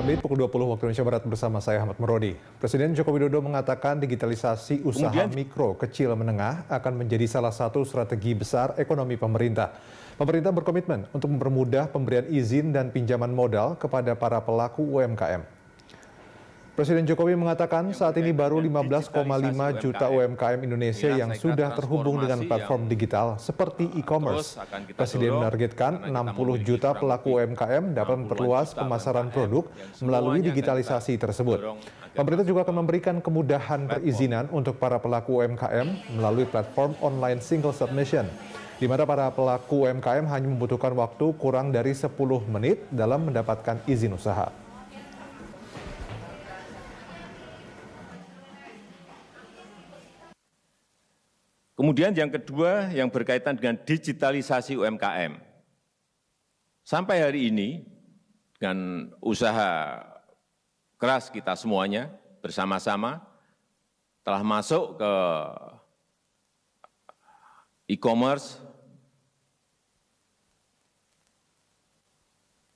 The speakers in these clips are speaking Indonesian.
Update pukul 20 waktu Indonesia Barat bersama saya Ahmad Merodi. Presiden Joko Widodo mengatakan digitalisasi usaha mikro, kecil, menengah akan menjadi salah satu strategi besar ekonomi pemerintah. Pemerintah berkomitmen untuk mempermudah pemberian izin dan pinjaman modal kepada para pelaku UMKM. Presiden Jokowi mengatakan saat ini baru 15,5 juta UMKM Indonesia yang sudah terhubung dengan platform digital seperti e-commerce. Presiden menargetkan 60 juta pelaku UMKM dapat memperluas pemasaran produk melalui digitalisasi tersebut. Pemerintah juga akan memberikan kemudahan perizinan untuk para pelaku UMKM melalui platform online single submission, di mana para pelaku UMKM hanya membutuhkan waktu kurang dari 10 menit dalam mendapatkan izin usaha. Kemudian yang kedua yang berkaitan dengan digitalisasi UMKM. Sampai hari ini dengan usaha keras kita semuanya bersama-sama telah masuk ke e-commerce,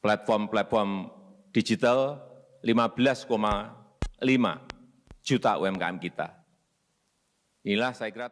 platform-platform digital 15,5 juta UMKM kita. Inilah saya kira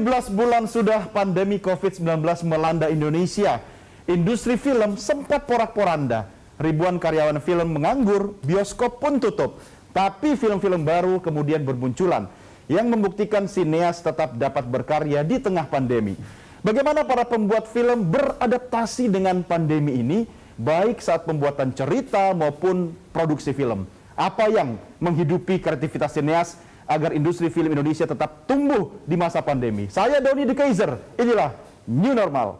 belas bulan sudah pandemi COVID-19 melanda Indonesia. Industri film sempat porak-poranda. Ribuan karyawan film menganggur, bioskop pun tutup. Tapi film-film baru kemudian bermunculan yang membuktikan sineas tetap dapat berkarya di tengah pandemi. Bagaimana para pembuat film beradaptasi dengan pandemi ini, baik saat pembuatan cerita maupun produksi film? Apa yang menghidupi kreativitas sineas agar industri film Indonesia tetap tumbuh di masa pandemi? Saya Doni The Kaiser, inilah New Normal.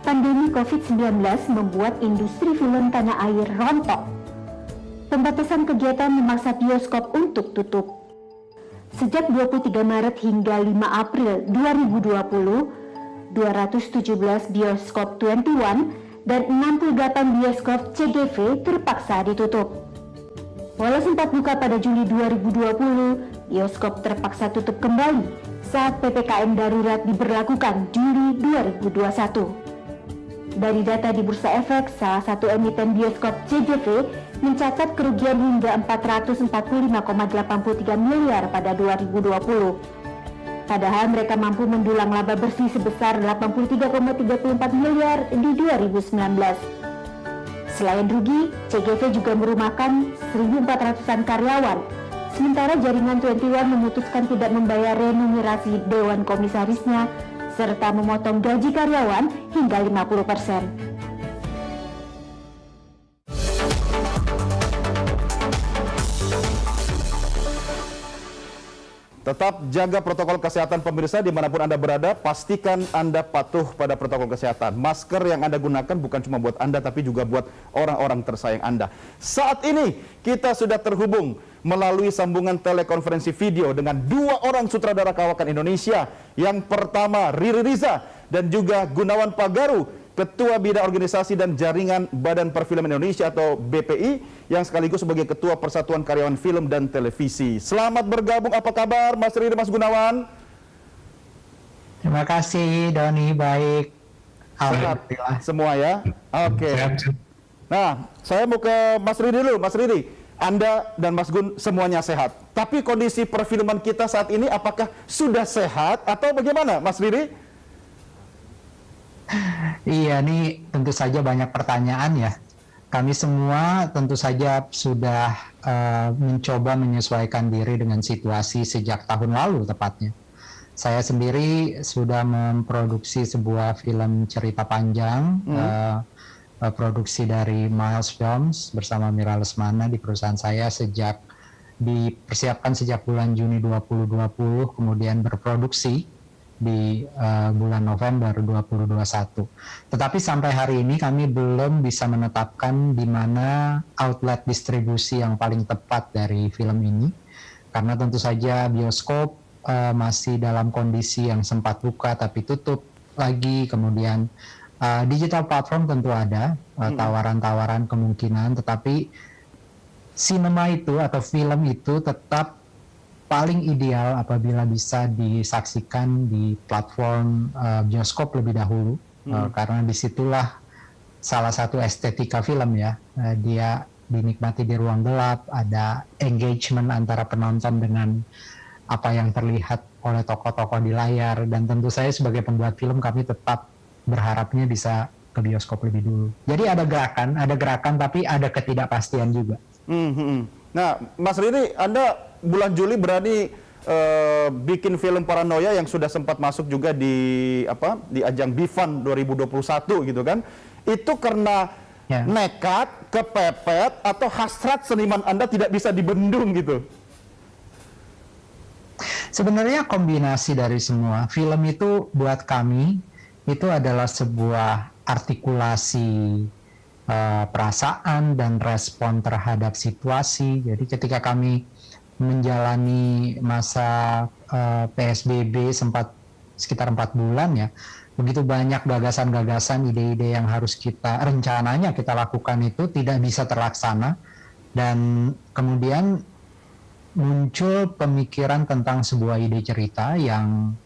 Pandemi COVID-19 membuat industri film tanah air rontok. Pembatasan kegiatan memaksa bioskop untuk tutup. Sejak 23 Maret hingga 5 April 2020, 217 bioskop 21 dan 68 bioskop CGV terpaksa ditutup. Walau sempat buka pada Juli 2020, bioskop terpaksa tutup kembali saat PPKM darurat diberlakukan Juli 2021. Dari data di Bursa Efek, salah satu emiten bioskop CGV mencatat kerugian hingga 445,83 miliar pada 2020. Padahal mereka mampu mendulang laba bersih sebesar 83,34 miliar di 2019. Selain rugi, CGV juga merumahkan 1.400-an karyawan. Sementara jaringan 21 memutuskan tidak membayar remunerasi dewan komisarisnya serta memotong gaji karyawan hingga 50%. Tetap jaga protokol kesehatan pemirsa dimanapun Anda berada, pastikan Anda patuh pada protokol kesehatan. Masker yang Anda gunakan bukan cuma buat Anda, tapi juga buat orang-orang tersayang Anda. Saat ini kita sudah terhubung melalui sambungan telekonferensi video dengan dua orang sutradara kawakan Indonesia. Yang pertama Riri Riza dan juga Gunawan Pagaru, Ketua Bidang Organisasi dan Jaringan Badan Perfilman Indonesia atau BPI, yang sekaligus sebagai Ketua Persatuan Karyawan Film dan Televisi. Selamat bergabung, apa kabar Mas Riri, Mas Gunawan? Terima kasih Doni, baik. Alhamdulillah. Semua ya? Oke. Nah, saya mau ke Mas Riri dulu. Mas Riri, Anda dan Mas Gun semuanya sehat. Tapi kondisi perfilman kita saat ini apakah sudah sehat atau bagaimana Mas Riri? Iya, ini tentu saja banyak pertanyaan ya. Kami semua tentu saja sudah mencoba menyesuaikan diri dengan situasi sejak tahun lalu tepatnya. Saya sendiri sudah memproduksi sebuah film cerita panjang, produksi dari Miles Films bersama Mira Lesmana di perusahaan saya dipersiapkan sejak bulan Juni 2020, kemudian berproduksi di bulan November 2021. Tetapi sampai hari ini kami belum bisa menetapkan di mana outlet distribusi yang paling tepat dari film ini, karena tentu saja bioskop masih dalam kondisi yang sempat buka tapi tutup lagi, kemudian digital platform tentu ada tawaran-tawaran kemungkinan, tetapi sinema itu atau film itu tetap paling ideal apabila bisa disaksikan di platform bioskop lebih dahulu, karena disitulah salah satu estetika film ya, dia dinikmati di ruang gelap, ada engagement antara penonton dengan apa yang terlihat oleh tokoh-tokoh di layar, dan tentu saya sebagai pembuat film kami tetap berharapnya bisa ke bioskop lebih dulu. Jadi ada gerakan tapi ada ketidakpastian juga. Nah, Mas Riri, Anda bulan Juli berani bikin film Paranoia yang sudah sempat masuk juga di ajang BIFAN 2021 gitu kan. Itu karena nekat, kepepet, atau hasrat seniman Anda tidak bisa dibendung gitu? Sebenarnya kombinasi dari semua. Film itu buat kami itu adalah sebuah artikulasi perasaan dan respon terhadap situasi. Jadi ketika kami menjalani masa PSBB sekitar 4 bulan ya, begitu banyak gagasan-gagasan, ide-ide yang harus rencananya kita lakukan itu tidak bisa terlaksana, dan kemudian muncul pemikiran tentang sebuah ide cerita yang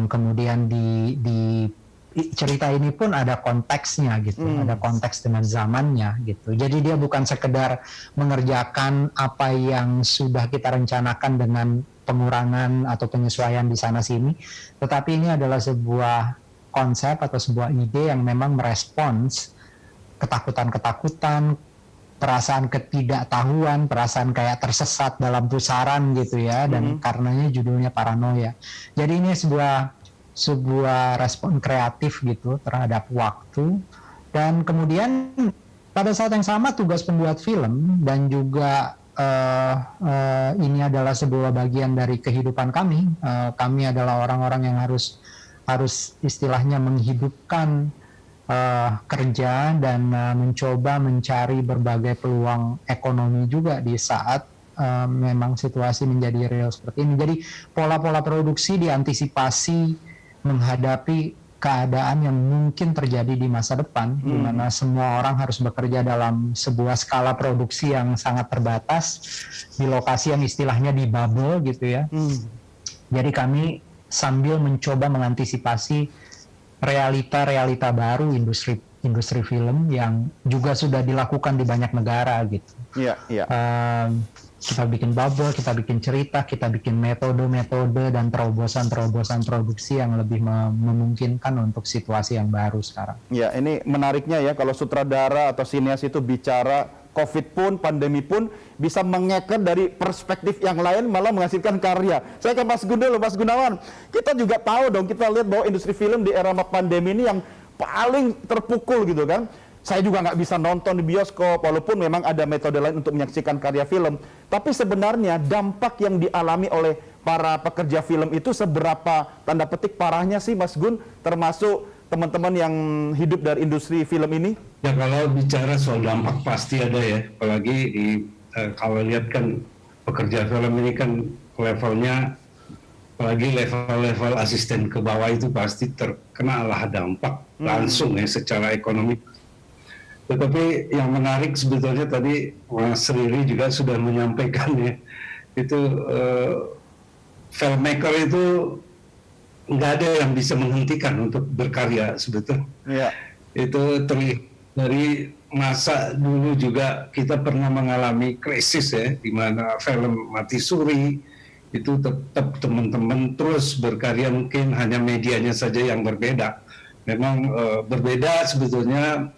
kemudian di cerita ini pun ada konteksnya gitu, ada konteks dengan zamannya gitu. Jadi dia bukan sekedar mengerjakan apa yang sudah kita rencanakan dengan pengurangan atau penyesuaian di sana sini, tetapi ini adalah sebuah konsep atau sebuah ide yang memang merespons ketakutan-ketakutan, perasaan ketidaktahuan, perasaan kayak tersesat dalam pusaran gitu ya, dan karenanya judulnya Paranoia. Jadi ini sebuah respon kreatif gitu terhadap waktu, dan kemudian pada saat yang sama tugas pembuat film dan juga ini adalah sebuah bagian dari kehidupan kami. Kami adalah orang-orang yang harus istilahnya menghidupkan kerja dan mencoba mencari berbagai peluang ekonomi juga di saat memang situasi menjadi real seperti ini. Jadi pola-pola produksi diantisipasi menghadapi keadaan yang mungkin terjadi di masa depan, di mana semua orang harus bekerja dalam sebuah skala produksi yang sangat terbatas, di lokasi yang istilahnya di bubble gitu ya. Jadi kami sambil mencoba mengantisipasi realita-realita baru industri film yang juga sudah dilakukan di banyak negara gitu. Kita bikin bubble, kita bikin cerita, kita bikin metode-metode dan terobosan-terobosan produksi yang lebih memungkinkan untuk situasi yang baru sekarang. Ya, ini menariknya ya, kalau sutradara atau sineas itu bicara COVID pun, pandemi pun bisa mengeker dari perspektif yang lain, malah menghasilkan karya. Saya ke Mas Gun dulu, Mas Gunawan. Kita juga tahu dong, kita lihat bahwa industri film di era pandemi ini yang paling terpukul gitu kan. Saya juga nggak bisa nonton di bioskop, walaupun memang ada metode lain untuk menyaksikan karya film. Tapi sebenarnya dampak yang dialami oleh para pekerja film itu seberapa tanda petik parahnya sih Mas Gun, termasuk teman-teman yang hidup dari industri film ini? Ya kalau bicara soal dampak pasti ada ya, apalagi kalau lihat kan pekerja film ini kan levelnya, apalagi level-level asisten ke bawah itu pasti terkena lah dampak langsung ya secara ekonomi. Tetapi yang menarik sebetulnya tadi Mas Riri juga sudah menyampaikan ya, itu filmmaker itu nggak ada yang bisa menghentikan untuk berkarya sebetulnya. Ya. Itu terlihat dari masa dulu juga kita pernah mengalami krisis ya, di mana film mati suri, itu tetap teman-teman terus berkarya, mungkin hanya medianya saja yang berbeda. Memang berbeda sebetulnya.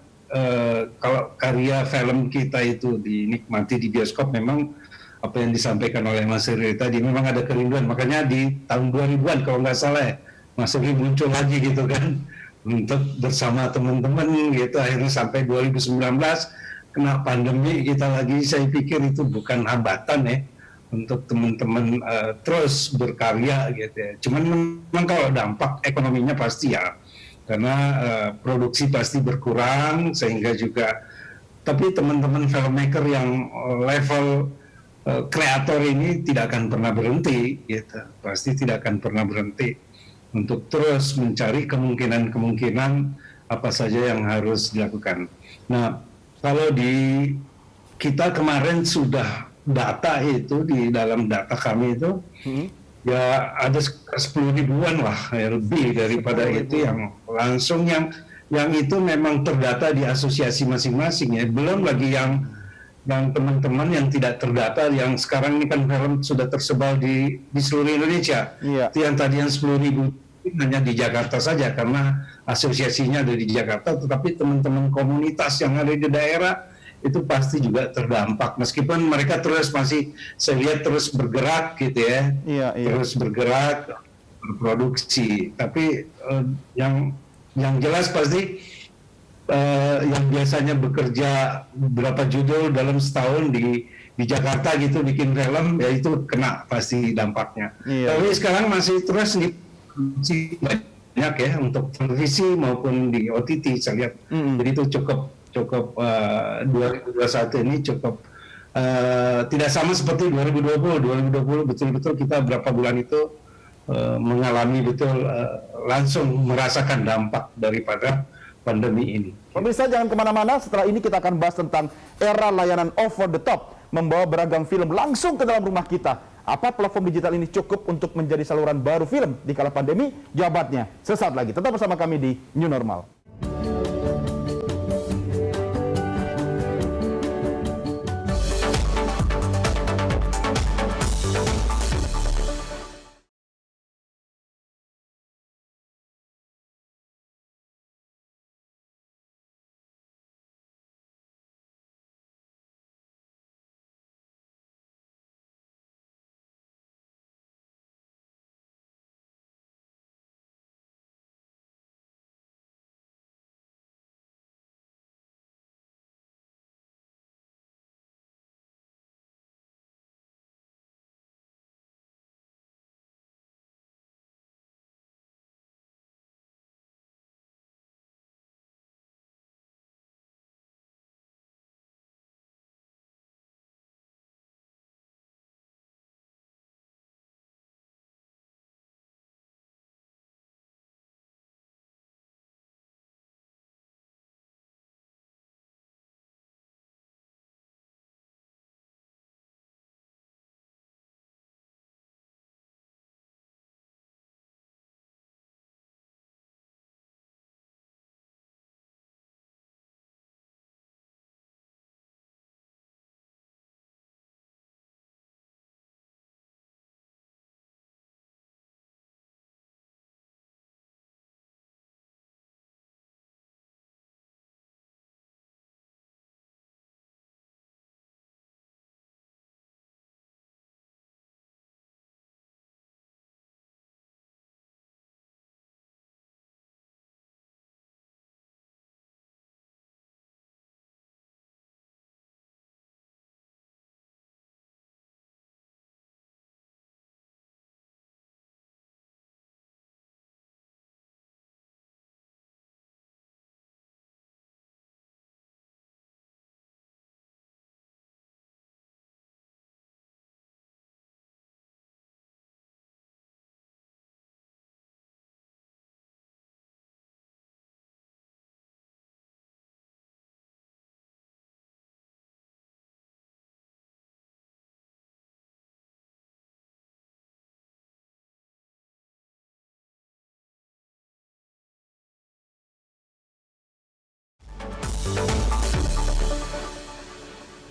Kalau karya film kita itu dinikmati di bioskop, memang apa yang disampaikan oleh Mas Riri tadi, memang ada kerinduan. Makanya di tahun 2000-an kalau nggak salah ya, Mas Riri muncul lagi gitu kan, untuk bersama teman-teman gitu. Akhirnya sampai 2019 kena pandemi kita lagi. Saya pikir itu bukan hambatan ya untuk teman-teman terus berkarya gitu ya. Cuman memang kalau dampak ekonominya pasti ya, karena produksi pasti berkurang, sehingga juga, tapi teman-teman filmmaker yang level kreator ini tidak akan pernah berhenti, gitu. Pasti tidak akan pernah berhenti untuk terus mencari kemungkinan-kemungkinan apa saja yang harus dilakukan. Nah, kalau di kita kemarin sudah data itu, di dalam data kami itu, ya ada 10 ribuan lah, ya, lebih daripada itu yang langsung yang itu memang terdata di asosiasi masing-masing ya. Belum lagi yang teman-teman yang tidak terdata, yang sekarang ini kan film sudah tersebar di seluruh Indonesia. Iya. Itu yang tadi yang 10 ribu hanya di Jakarta saja karena asosiasinya ada di Jakarta, tetapi teman-teman komunitas yang ada di daerah itu pasti juga terdampak, meskipun mereka terus masih, saya lihat terus bergerak gitu ya, terus bergerak, berproduksi. Tapi yang jelas pasti yang biasanya bekerja berapa judul dalam setahun di Jakarta gitu bikin film, ya itu kena pasti dampaknya. Tapi sekarang masih terus diproduksi banyak ya, untuk televisi maupun di OTT saya lihat. Jadi itu cukup 2021 ini cukup tidak sama seperti 2020. 2020 betul-betul kita berapa bulan itu mengalami betul langsung merasakan dampak daripada pandemi ini. Pemirsa jangan kemana-mana, setelah ini kita akan bahas tentang era layanan over the top, membawa beragam film langsung ke dalam rumah kita. Apa platform digital ini cukup untuk menjadi saluran baru film di kala pandemi? Jawabannya sesaat lagi. Tetap bersama kami di New Normal.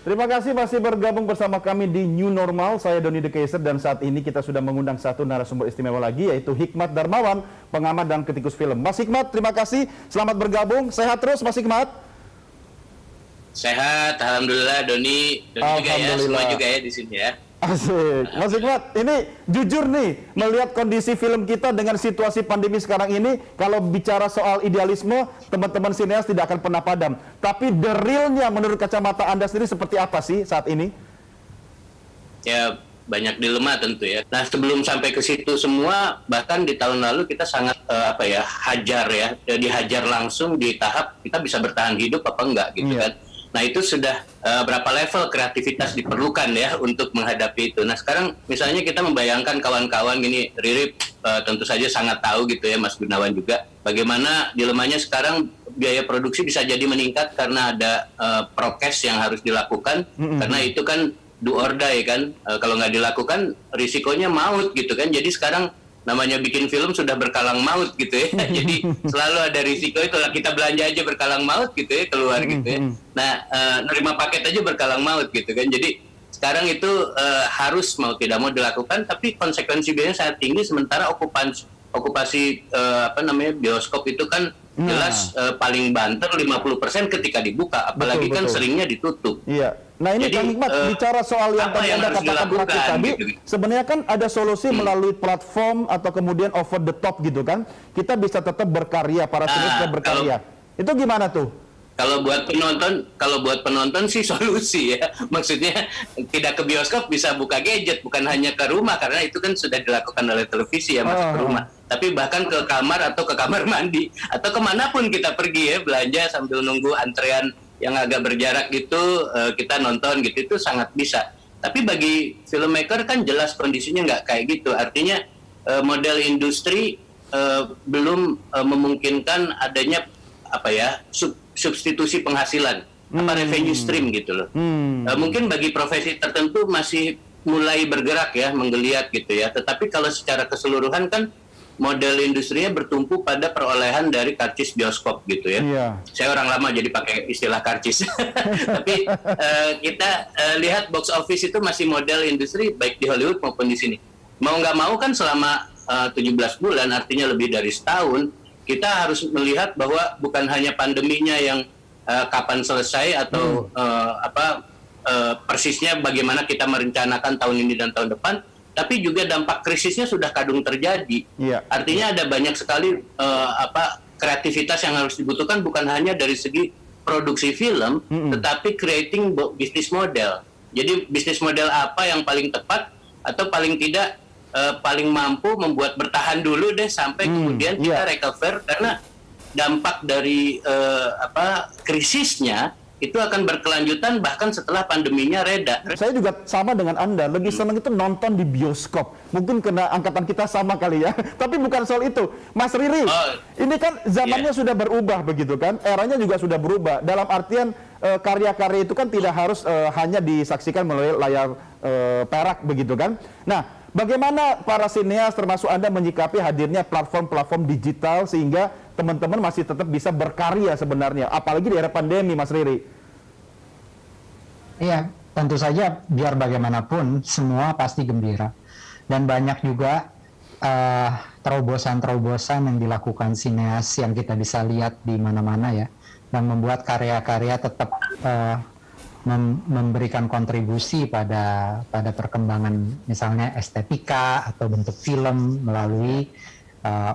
Terima kasih masih bergabung bersama kami di New Normal. Saya Doni De Keiser dan saat ini kita sudah mengundang satu narasumber istimewa lagi yaitu Hikmat Darmawan, pengamat dan kritikus film. Mas Hikmat, terima kasih. Selamat bergabung. Sehat terus Mas Hikmat. Sehat, alhamdulillah Doni juga ya, semua juga ya di sini ya. Asik. Mas Hikmat, ini jujur nih, melihat kondisi film kita dengan situasi pandemi sekarang ini, kalau bicara soal idealisme, teman-teman sineas tidak akan pernah padam. Tapi the realnya menurut kacamata Anda sendiri seperti apa sih saat ini? Ya, banyak dilema tentu ya. Nah, sebelum sampai ke situ semua, bahkan di tahun lalu kita sangat hajar ya, dihajar langsung di tahap kita bisa bertahan hidup apa enggak gitu kan. Nah, itu sudah berapa level kreativitas diperlukan ya untuk menghadapi itu. Nah, sekarang misalnya kita membayangkan kawan-kawan gini, Riri tentu saja sangat tahu gitu ya, Mas Gunawan juga, bagaimana dilemanya sekarang biaya produksi bisa jadi meningkat karena ada prokes yang harus dilakukan, karena itu kan do or die kan, kalau nggak dilakukan risikonya maut gitu kan. Jadi sekarang namanya bikin film sudah berkalang maut gitu ya. Jadi selalu ada risiko itu, kita belanja aja berkalang maut gitu ya, keluar gitu ya. Nah, nerima paket aja berkalang maut gitu kan. Jadi sekarang itu harus mau tidak mau dilakukan, tapi konsekuensi biayanya sangat tinggi. Sementara okupasi bioskop itu kan jelas paling banter 50% ketika dibuka, apalagi kan seringnya ditutup. Iya. Nah ini Kang Hikmat bicara soal yang tadi Anda katakan praktis tadi, sebenarnya kan ada solusi melalui platform atau kemudian over the top gitu kan, kita bisa tetap berkarya, para sinias tetap berkarya. Itu gimana tuh? Kalau buat penonton sih solusi ya. Maksudnya tidak ke bioskop bisa buka gadget, bukan hanya ke rumah, karena itu kan sudah dilakukan oleh televisi ya, masuk ke rumah. Tapi bahkan ke kamar atau ke kamar mandi atau kemanapun kita pergi ya, belanja sambil nunggu antrean yang agak berjarak gitu, kita nonton gitu, itu sangat bisa. Tapi bagi filmmaker kan jelas kondisinya nggak kayak gitu. Artinya model industri belum memungkinkan adanya substitusi penghasilan, revenue stream gitu loh. Mungkin bagi profesi tertentu masih mulai bergerak ya, menggeliat gitu ya. Tetapi kalau secara keseluruhan kan model industrinya bertumpu pada perolehan dari karcis bioskop gitu ya. Saya orang lama jadi pakai istilah karcis. Tapi kita lihat box office itu masih model industri baik di Hollywood maupun di sini. Mau nggak mau kan selama 17 bulan, artinya lebih dari setahun, kita harus melihat bahwa bukan hanya pandeminya yang kapan selesai atau persisnya bagaimana kita merencanakan tahun ini dan tahun depan, tapi juga dampak krisisnya sudah kadung terjadi. Artinya ada banyak sekali kreativitas yang harus dibutuhkan, bukan hanya dari segi produksi film, tetapi creating business model. Jadi bisnis model apa yang paling tepat atau paling tidak paling mampu membuat bertahan dulu deh sampai kemudian kita recover, karena dampak dari krisisnya itu akan berkelanjutan bahkan setelah pandeminya reda. Saya juga sama dengan Anda, lebih senang itu nonton di bioskop. Mungkin karena angkatan kita sama kali ya. Tapi bukan soal itu. Mas Riri, ini kan zamannya sudah berubah begitu kan? Eranya juga sudah berubah. Dalam artian karya-karya itu kan tidak harus hanya disaksikan melalui layar perak begitu kan? Nah, bagaimana para sineas termasuk Anda menyikapi hadirnya platform-platform digital sehingga teman-teman masih tetap bisa berkarya sebenarnya, apalagi di era pandemi, Mas Riri? Iya, tentu saja biar bagaimanapun semua pasti gembira. Dan banyak juga terobosan-terobosan yang dilakukan sineas yang kita bisa lihat di mana-mana ya, dan membuat karya-karya tetap memberikan kontribusi pada perkembangan misalnya estetika atau bentuk film melalui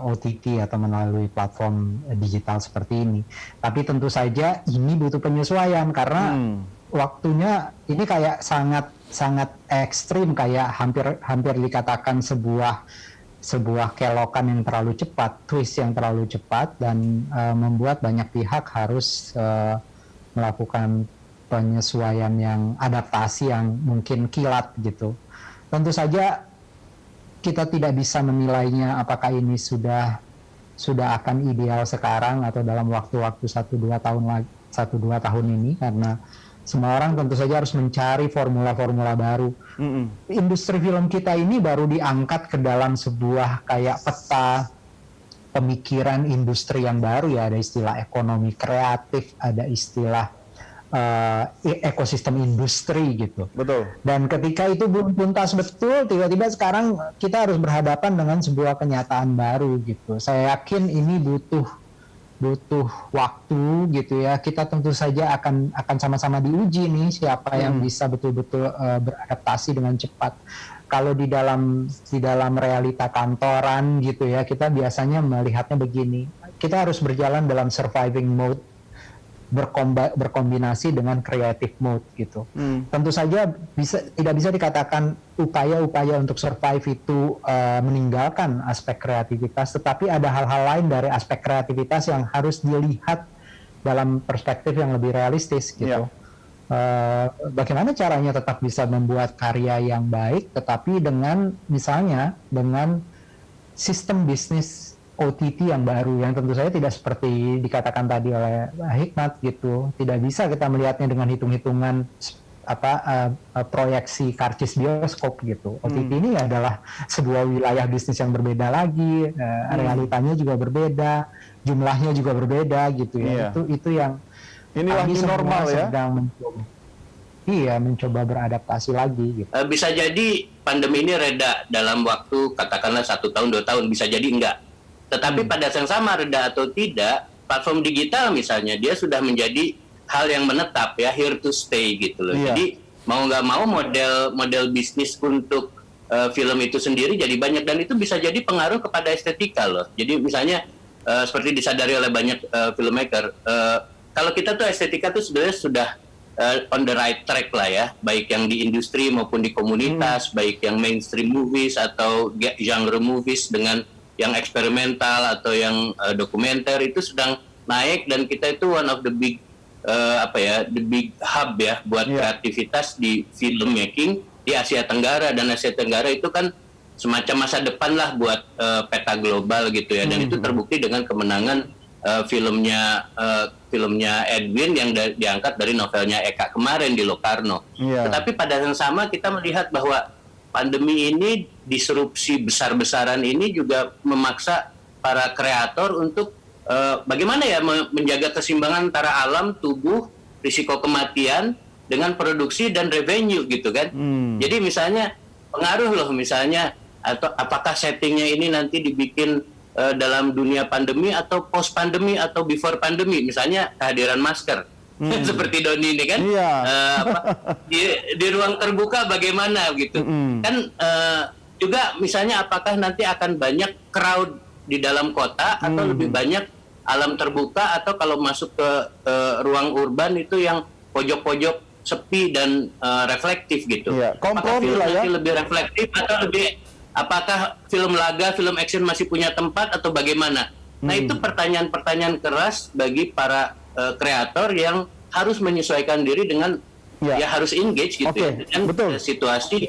OTT atau melalui platform digital seperti ini. Tapi tentu saja ini butuh penyesuaian karena waktunya ini kayak sangat ekstrim, kayak hampir dikatakan sebuah kelokan yang terlalu cepat, twist yang terlalu cepat, dan membuat banyak pihak harus melakukan penyesuaian yang adaptasi yang mungkin kilat gitu. Tentu saja kita tidak bisa menilainya apakah ini sudah akan ideal sekarang atau dalam waktu-waktu 1-2 tahun ini, karena semua orang tentu saja harus mencari formula-formula baru. Industri film kita ini baru diangkat ke dalam sebuah kayak peta pemikiran industri yang baru ya, ada istilah ekonomi kreatif, ada istilah ekosistem industri gitu. Betul. Dan ketika itu belum tuntas betul, tiba-tiba sekarang kita harus berhadapan dengan sebuah kenyataan baru gitu. Saya yakin ini butuh waktu gitu ya. Kita tentu saja akan sama-sama diuji nih siapa yang bisa betul-betul beradaptasi dengan cepat. Kalau di dalam realita kantoran gitu ya, kita biasanya melihatnya begini. Kita harus berjalan dalam surviving mode, berkombinasi dengan creative mode gitu. Tentu saja tidak bisa dikatakan upaya-upaya untuk survive itu meninggalkan aspek kreativitas, tetapi ada hal-hal lain dari aspek kreativitas yang harus dilihat dalam perspektif yang lebih realistis gitu. Bagaimana caranya tetap bisa membuat karya yang baik, tetapi dengan misalnya dengan sistem bisnis OTT yang baru, yang tentu saja tidak seperti dikatakan tadi oleh Hikmat gitu. Tidak bisa kita melihatnya dengan hitung-hitungan proyeksi karcis bioskop gitu. OTT ini adalah sebuah wilayah bisnis yang berbeda lagi, realitanya juga berbeda, jumlahnya juga berbeda gitu ya. Itu yang inilah new normal ya. Sedang mencoba beradaptasi lagi gitu. Bisa jadi pandemi ini reda dalam waktu katakanlah 1 tahun 2 tahun, bisa jadi enggak. Tetapi pada saat yang sama, reda atau tidak, platform digital misalnya dia sudah menjadi hal yang menetap ya, here to stay gitu loh. Jadi mau nggak mau model bisnis untuk film itu sendiri jadi banyak, dan itu bisa jadi pengaruh kepada estetika loh. Jadi misalnya seperti disadari oleh banyak filmmaker, kalau kita tuh estetika tuh sebenarnya sudah on the right track lah ya, baik yang di industri maupun di komunitas, baik yang mainstream movies atau genre movies dengan yang eksperimental atau yang dokumenter itu sedang naik, dan kita itu one of the big the big hub ya buat kreativitas di film making di Asia Tenggara, dan Asia Tenggara itu kan semacam masa depan lah buat peta global gitu ya, dan itu terbukti dengan kemenangan filmnya Edwin yang diangkat dari novelnya Eka kemarin di Locarno. Tetapi pada saat yang sama kita melihat bahwa pandemi ini, disrupsi besar-besaran ini juga memaksa para kreator untuk bagaimana ya menjaga keseimbangan antara alam, tubuh, risiko kematian dengan produksi dan revenue gitu kan. Jadi misalnya pengaruh loh misalnya, atau apakah settingnya ini nanti dibikin dalam dunia pandemi atau post pandemi atau before pandemi, misalnya kehadiran masker. Seperti Doni ini kan, di ruang terbuka bagaimana gitu kan, juga misalnya apakah nanti akan banyak crowd di dalam kota atau lebih banyak alam terbuka, atau kalau masuk ke ruang urban itu yang pojok-pojok sepi dan reflektif gitu. Apakah film nanti lebih reflektif atau lebih, apakah film laga, film action masih punya tempat atau bagaimana? Nah itu pertanyaan-pertanyaan keras bagi para kreator yang harus menyesuaikan diri dengan ya harus engage gitu ya, dengan situasi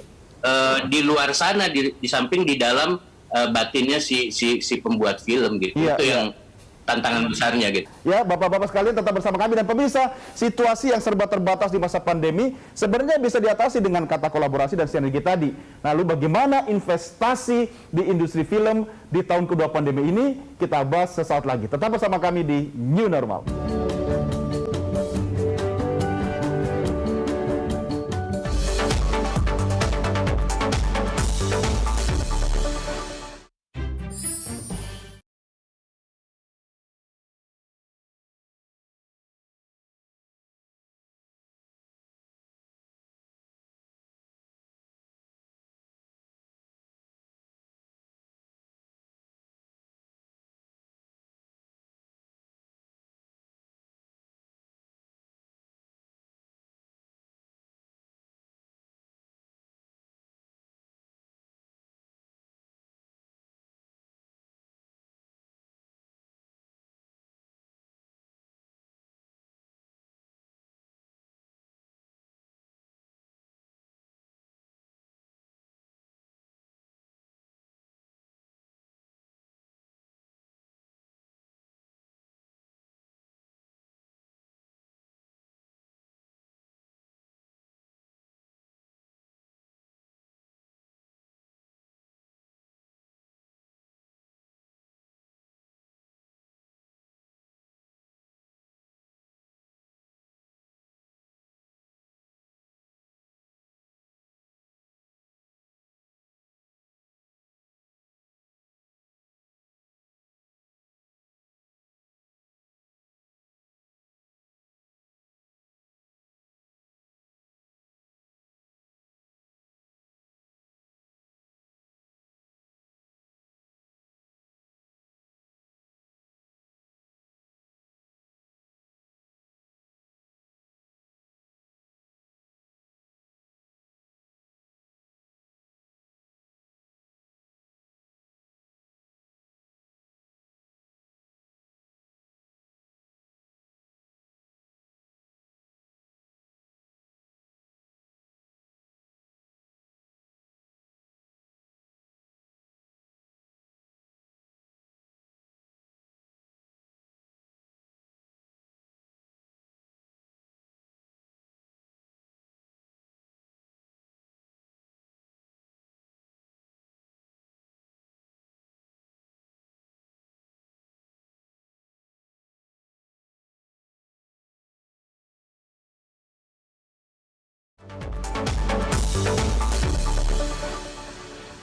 di luar sana, di samping di dalam batinnya si pembuat film gitu. Itu yang tantangan besarnya gitu. Ya, Bapak-bapak sekalian tetap bersama kami, dan pemirsa, situasi yang serba terbatas di masa pandemi sebenarnya bisa diatasi dengan kata kolaborasi dan sinergi tadi. Lalu bagaimana investasi di industri film di tahun kedua pandemi ini, kita bahas sesaat lagi. Tetap bersama kami di New Normal.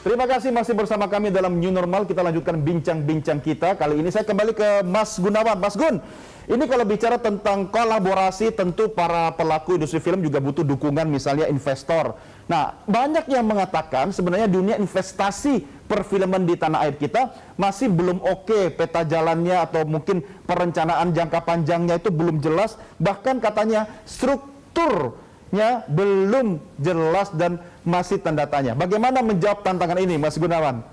Terima kasih masih bersama kami dalam New Normal. Kita lanjutkan bincang-bincang kita. Kali ini saya kembali ke Mas Gunawan. Mas Gun, ini kalau bicara tentang kolaborasi, tentu para pelaku industri film juga butuh dukungan, misalnya investor. Nah, banyak yang mengatakan sebenarnya dunia investasi perfilman di tanah air kita masih belum oke, peta jalannya atau mungkin perencanaan jangka panjangnya itu belum jelas. Bahkan katanya strukturnya belum jelas dan masih tanda tanya. Bagaimana menjawab tantangan ini, Mas Gunawan?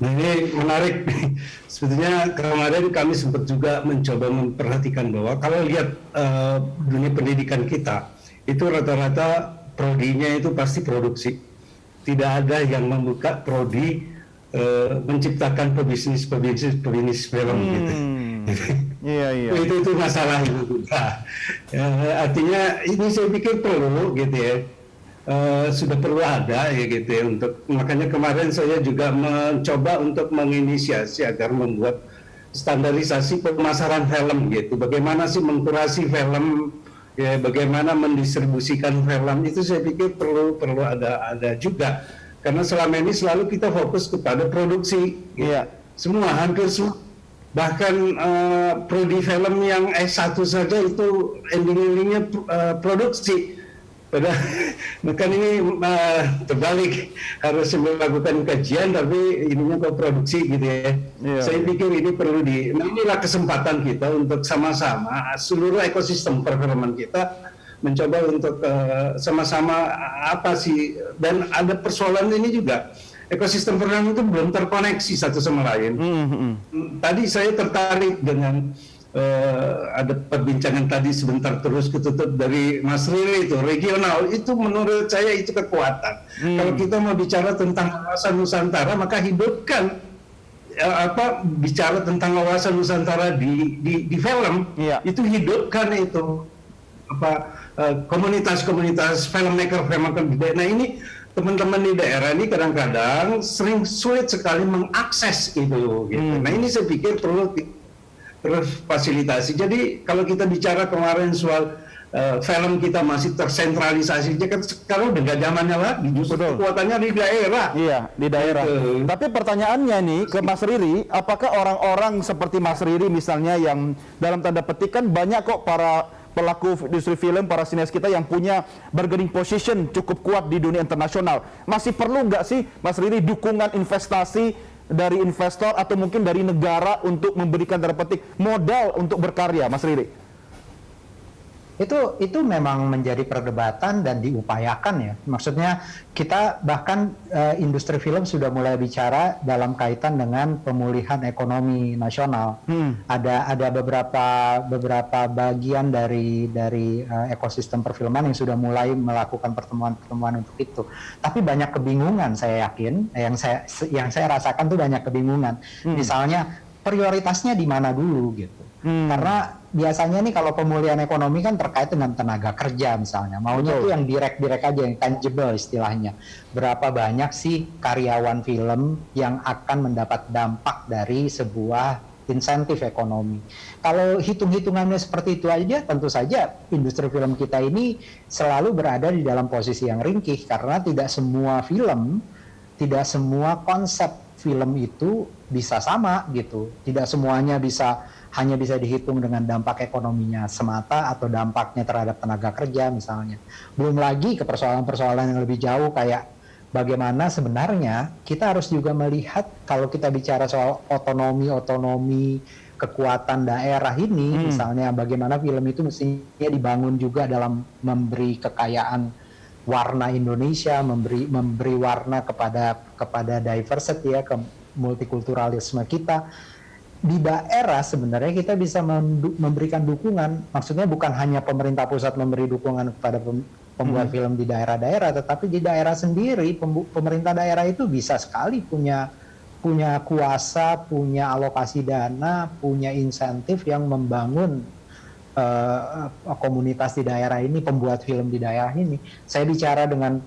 Nah, ini menarik. Sebetulnya kemarin kami sempat juga mencoba memperhatikan bahwa kalau lihat dunia pendidikan kita, itu rata-rata prodinya itu pasti produksi. Tidak ada yang membuka prodi menciptakan pebisnis film gitu. Iya. Itu masalah itu. Artinya ini saya pikir perlu gitu ya. Sudah perlu ada ya gitu ya, untuk makanya kemarin saya juga mencoba untuk menginisiasi agar membuat standarisasi pemasaran film gitu. Bagaimana sih mengkurasi film, ya bagaimana mendistribusikan film, itu saya pikir perlu ada juga, karena selama ini selalu kita fokus kepada produksi gitu. Iya. Semua hampir semua, bahkan prodi film yang S1 saja itu ending-endingnya produksi. Bukan ini terbalik, harus melakukan kajian tapi ininya kok produksi gitu ya. Saya pikir ini perlu nah inilah kesempatan kita untuk sama-sama seluruh ekosistem perfilman kita mencoba untuk sama-sama apa sih, dan ada persoalan ini juga, ekosistem perfilman itu belum terkoneksi satu sama lain. Tadi saya tertarik dengan ada perbincangan tadi sebentar terus ketutup dari Mas Riri, itu regional, itu menurut saya itu kekuatan. Kalau kita mau bicara tentang wawasan Nusantara, maka hidupkan bicara tentang wawasan Nusantara di film. Itu hidupkan itu komunitas-komunitas filmmaker. Nah ini teman-teman di daerah ini kadang-kadang sering sulit sekali mengakses itu gitu. Nah ini saya pikir perlu terus fasilitasi. Jadi kalau kita bicara kemarin soal film kita masih tersentralisasi, kan sekarang udah nggak zamannya lagi, justru kekuatannya di daerah. Iya, di daerah. Tapi pertanyaannya nih ke Mas Riri, apakah orang-orang seperti Mas Riri misalnya yang dalam tanda petik kan banyak kok para pelaku industri film, para sinias kita yang punya bargaining position cukup kuat di dunia internasional, masih perlu nggak sih Mas Riri dukungan investasi dari investor atau mungkin dari negara untuk memberikan tanda petik modal untuk berkarya, Mas Riri? Itu memang menjadi perdebatan dan diupayakan ya. Maksudnya kita bahkan industri film sudah mulai bicara dalam kaitan dengan pemulihan ekonomi nasional. Ada beberapa bagian dari ekosistem perfilman yang sudah mulai melakukan pertemuan-pertemuan untuk itu. Tapi banyak kebingungan, saya yakin, yang saya rasakan tuh banyak kebingungan. Misalnya prioritasnya di mana dulu gitu. Karena biasanya nih kalau pemulihan ekonomi kan terkait dengan tenaga kerja misalnya. Maunya tuh yang direct aja, yang tangible istilahnya. Berapa banyak sih karyawan film yang akan mendapat dampak dari sebuah insentif ekonomi. Kalau hitung-hitungannya seperti itu aja, tentu saja industri film kita ini selalu berada di dalam posisi yang ringkih, karena tidak semua konsep film itu bisa sama gitu. Tidak semuanya hanya bisa dihitung dengan dampak ekonominya semata atau dampaknya terhadap tenaga kerja misalnya. Belum lagi ke persoalan-persoalan yang lebih jauh kayak bagaimana sebenarnya kita harus juga melihat kalau kita bicara soal otonomi kekuatan daerah ini, misalnya bagaimana film itu mestinya dibangun juga dalam memberi kekayaan warna Indonesia, memberi warna kepada diversity ya, ke multikulturalisme kita. Di daerah sebenarnya kita bisa memberikan dukungan, maksudnya bukan hanya pemerintah pusat memberi dukungan kepada pembuat film di daerah-daerah, tetapi di daerah sendiri pemerintah daerah itu bisa sekali punya kuasa, punya alokasi dana, punya insentif yang membangun komunitas di daerah ini, pembuat film di daerah ini. Saya bicara dengan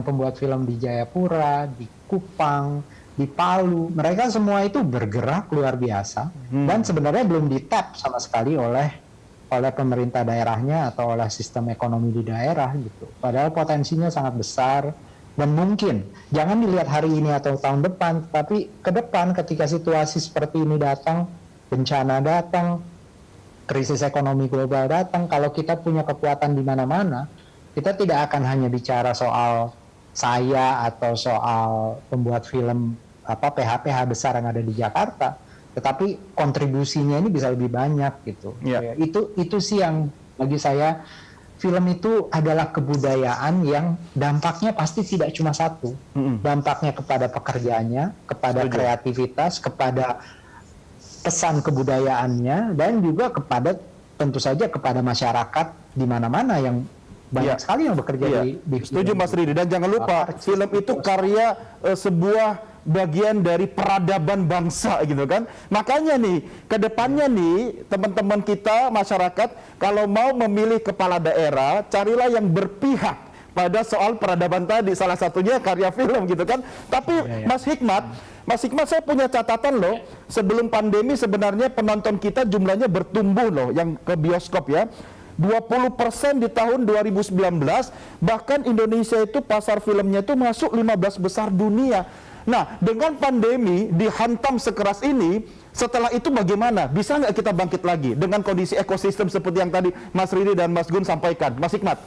pembuat film di Jayapura, di Kupang, di Palu, mereka semua itu bergerak luar biasa dan sebenarnya belum di-tap sama sekali oleh pemerintah daerahnya atau oleh sistem ekonomi di daerah gitu. Padahal potensinya sangat besar, Dan mungkin, jangan dilihat hari ini atau tahun depan, tapi ke depan ketika situasi seperti ini datang, bencana datang, krisis ekonomi global datang, kalau kita punya kekuatan di mana-mana, kita tidak akan hanya bicara soal saya atau soal pembuat film PH-PH besar yang ada di Jakarta, tetapi kontribusinya ini bisa lebih banyak gitu. Ya. Itu sih yang bagi saya, film itu adalah kebudayaan yang dampaknya pasti tidak cuma satu. Dampaknya kepada pekerjaannya, kepada kreativitas, kepada pesan kebudayaannya, dan juga kepada tentu saja kepada masyarakat di mana-mana yang banyak sekali yang bekerja di Setuju Mas Ridi, dan jangan lupa film itu karya sebuah bagian dari peradaban bangsa gitu kan. Makanya nih, ke depannya nih teman-teman kita masyarakat kalau mau memilih kepala daerah, carilah yang berpihak pada soal peradaban tadi, salah satunya karya film gitu kan. Tapi Mas Hikmat, saya punya catatan loh, sebelum pandemi sebenarnya penonton kita jumlahnya bertumbuh loh yang ke bioskop ya. 20% di tahun 2019, bahkan Indonesia itu pasar filmnya itu masuk 15 besar dunia. Nah, dengan pandemi dihantam sekeras ini, setelah itu bagaimana? Bisa nggak kita bangkit lagi dengan kondisi ekosistem seperti yang tadi Mas Ridi dan Mas Gun sampaikan? Mas Hikmat.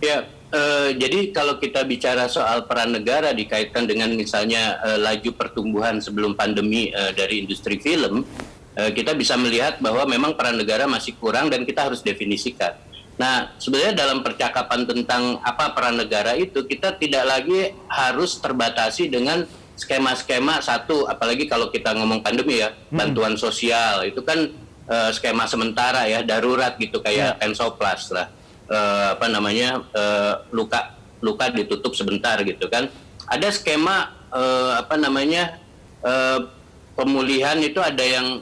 Ya, jadi kalau kita bicara soal peran negara dikaitkan dengan misalnya laju pertumbuhan sebelum pandemi dari industri film, kita bisa melihat bahwa memang peran negara masih kurang dan kita harus definisikan. Nah, sebenarnya dalam percakapan tentang apa peran negara itu, kita tidak lagi harus terbatasi dengan skema-skema satu, apalagi kalau kita ngomong pandemi ya, bantuan sosial, itu kan skema sementara ya, darurat gitu, kayak Pensoplas lah, luka ditutup sebentar gitu kan. Ada skema pemulihan itu ada yang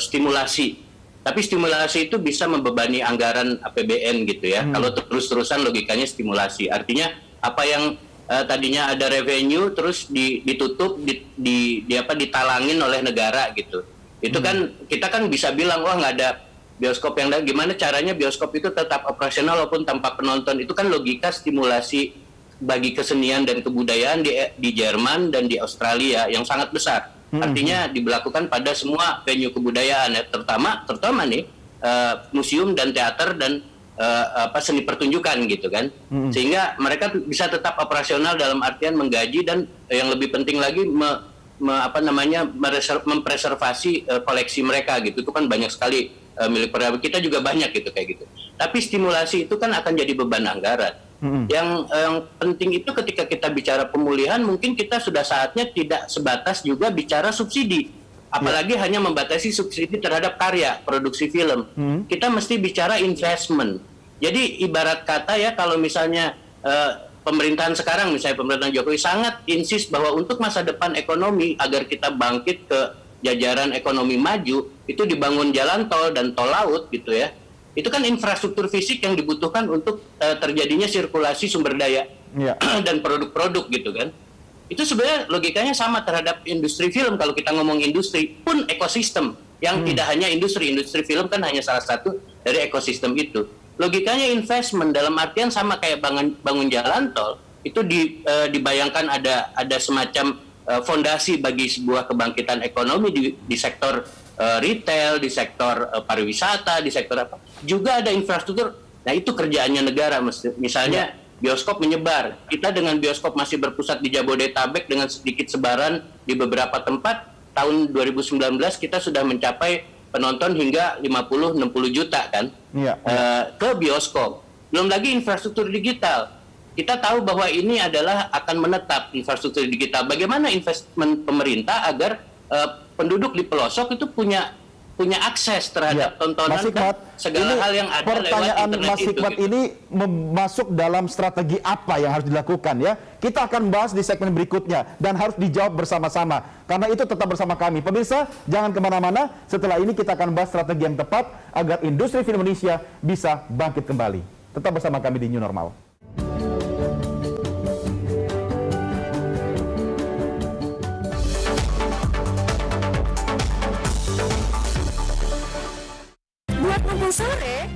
stimulasi. Tapi stimulasi itu bisa membebani anggaran APBN gitu ya. Kalau terus-terusan logikanya stimulasi. Artinya apa yang tadinya ada revenue terus ditutup, ditalangin oleh negara gitu. Itu kan kita kan bisa bilang wah nggak ada bioskop yang gimana caranya bioskop itu tetap operasional walaupun tanpa penonton. Itu kan logika stimulasi bagi kesenian dan kebudayaan di Jerman dan di Australia yang sangat besar. Artinya diberlakukan pada semua venue kebudayaan ya, terutama nih museum dan teater dan seni pertunjukan gitu kan. Sehingga mereka bisa tetap operasional dalam artian menggaji dan yang lebih penting lagi mempreservasi koleksi mereka gitu. Itu kan banyak sekali milik peradaban kita juga banyak gitu kayak gitu. Tapi stimulasi itu kan akan jadi beban anggaran. Yang penting itu ketika kita bicara pemulihan, mungkin kita sudah saatnya tidak sebatas juga bicara subsidi, apalagi hanya membatasi subsidi terhadap karya produksi film. Kita mesti bicara investment. Jadi ibarat kata ya, kalau misalnya pemerintahan sekarang, misalnya pemerintahan Jokowi sangat insist bahwa untuk masa depan ekonomi agar kita bangkit ke jajaran ekonomi maju, itu dibangun jalan tol dan tol laut gitu ya. Itu kan infrastruktur fisik yang dibutuhkan untuk terjadinya sirkulasi sumber daya dan produk-produk gitu kan. Itu sebenarnya logikanya sama terhadap industri film. Kalau kita ngomong industri pun ekosistem yang tidak hanya industri film kan hanya salah satu dari ekosistem itu. Logikanya investment dalam artian sama kayak bangun jalan tol itu dibayangkan ada semacam fondasi bagi sebuah kebangkitan ekonomi di sektor retail, di sektor pariwisata, di sektor apa, juga ada infrastruktur. Nah itu kerjaannya negara, misalnya bioskop menyebar. Kita dengan bioskop masih berpusat di Jabodetabek dengan sedikit sebaran di beberapa tempat. Tahun 2019 kita sudah mencapai penonton hingga 50-60 juta kan ke bioskop. Belum lagi infrastruktur digital. Kita tahu bahwa ini adalah akan menetap infrastruktur digital. Bagaimana investment pemerintah agar penduduk di pelosok itu punya akses terhadap tontonan dan segala hal yang ada lewat internet Mas Hikmat gitu. ini masuk dalam strategi apa yang harus dilakukan ya? Kita akan bahas di segmen berikutnya dan harus dijawab bersama-sama. Karena itu tetap bersama kami. Pemirsa, jangan kemana-mana. Setelah ini kita akan bahas strategi yang tepat agar industri film Indonesia bisa bangkit kembali. Tetap bersama kami di New Normal. Buat ngumpul sore,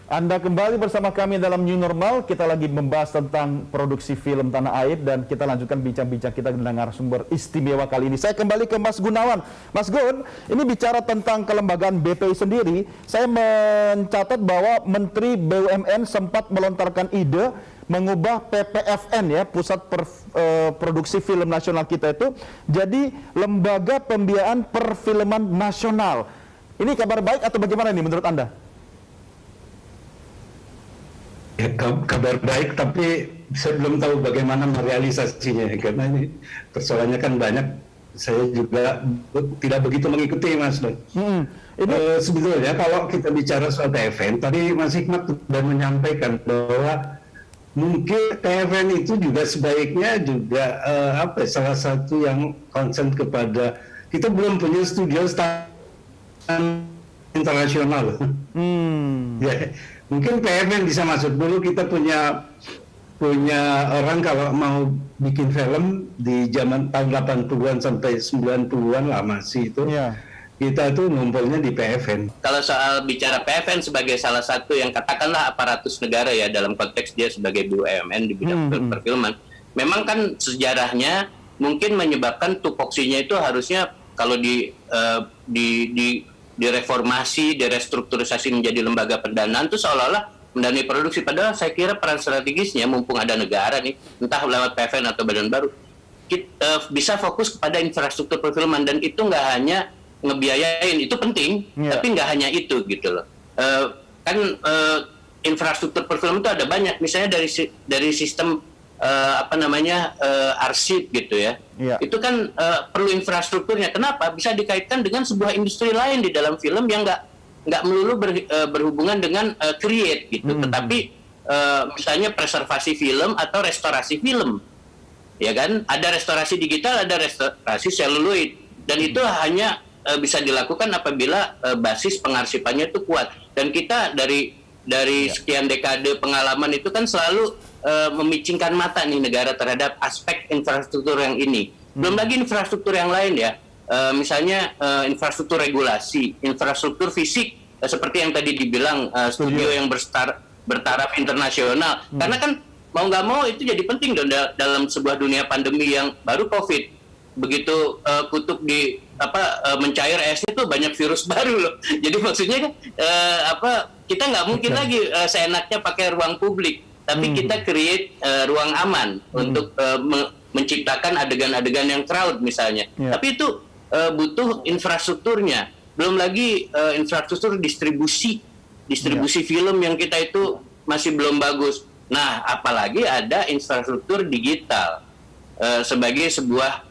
Anda kembali bersama kami dalam New Normal. Kita lagi membahas tentang produksi film tanah air dan kita lanjutkan bincang-bincang kita dengan narasumber istimewa kali ini. Saya kembali ke Mas Gunawan. Mas Gun, ini bicara tentang kelembagaan BPI sendiri. Saya mencatat bahwa Menteri BUMN sempat melontarkan ide mengubah PPFN ya, Pusat Produksi Film Nasional kita itu jadi Lembaga Pembiayaan Perfilman Nasional. Ini kabar baik atau bagaimana ini menurut Anda? Ya, kabar baik, tapi saya belum tahu bagaimana merealisasinya karena ini persoalannya kan banyak. Saya juga tidak begitu mengikuti, Mas Don. Sebetulnya kalau kita bicara soal TFN, tadi Mas Hikmat sudah menyampaikan bahwa mungkin TFN itu juga sebaiknya juga salah satu yang concern kepada, kita belum punya studio standar internasional. Ya, mungkin TFN bisa masuk dulu. Kita punya orang kalau mau bikin film di zaman tahun 80-an sampai 90-an lah masih itu. Yeah. Kita tuh ngumpulnya di PFN. Kalau soal bicara PFN sebagai salah satu yang katakanlah aparatus negara ya, dalam konteks dia sebagai BUMN di bidang perfilman, memang kan sejarahnya mungkin menyebabkan tupoksinya itu harusnya kalau direformasi, direstrukturisasi menjadi lembaga pendanaan itu seolah-olah mendanai produksi. Padahal saya kira peran strategisnya, mumpung ada negara nih, entah lewat PFN atau badan baru, kita bisa fokus kepada infrastruktur perfilman. Dan itu nggak hanya ngebiayain, itu penting, tapi nggak hanya itu gitu loh. Infrastruktur perfilman itu ada banyak, misalnya dari sistem arsip gitu ya. Itu kan perlu infrastrukturnya. Kenapa? Bisa dikaitkan dengan sebuah industri lain di dalam film yang nggak melulu berhubungan dengan create gitu, tetapi misalnya preservasi film atau restorasi film, ya kan? Ada restorasi digital, ada restorasi seluloid, dan itu hanya bisa dilakukan apabila basis pengarsipannya itu kuat. Dan kita dari sekian dekade pengalaman itu kan selalu memicingkan mata nih negara terhadap aspek infrastruktur yang ini. Belum lagi infrastruktur yang lain ya, misalnya infrastruktur regulasi, infrastruktur fisik, seperti yang tadi dibilang studio yang bertaraf internasional. Karena kan mau nggak mau itu jadi penting dong dalam sebuah dunia pandemi yang baru COVID. Begitu kutub mencair esnya tuh banyak virus baru loh. Jadi maksudnya kan kita nggak mungkin lagi seenaknya pakai ruang publik, tapi kita create ruang aman untuk menciptakan adegan-adegan yang crowd misalnya. Tapi itu butuh infrastrukturnya. Belum lagi infrastruktur distribusi film yang kita itu masih belum bagus. Nah, apalagi ada infrastruktur digital sebagai sebuah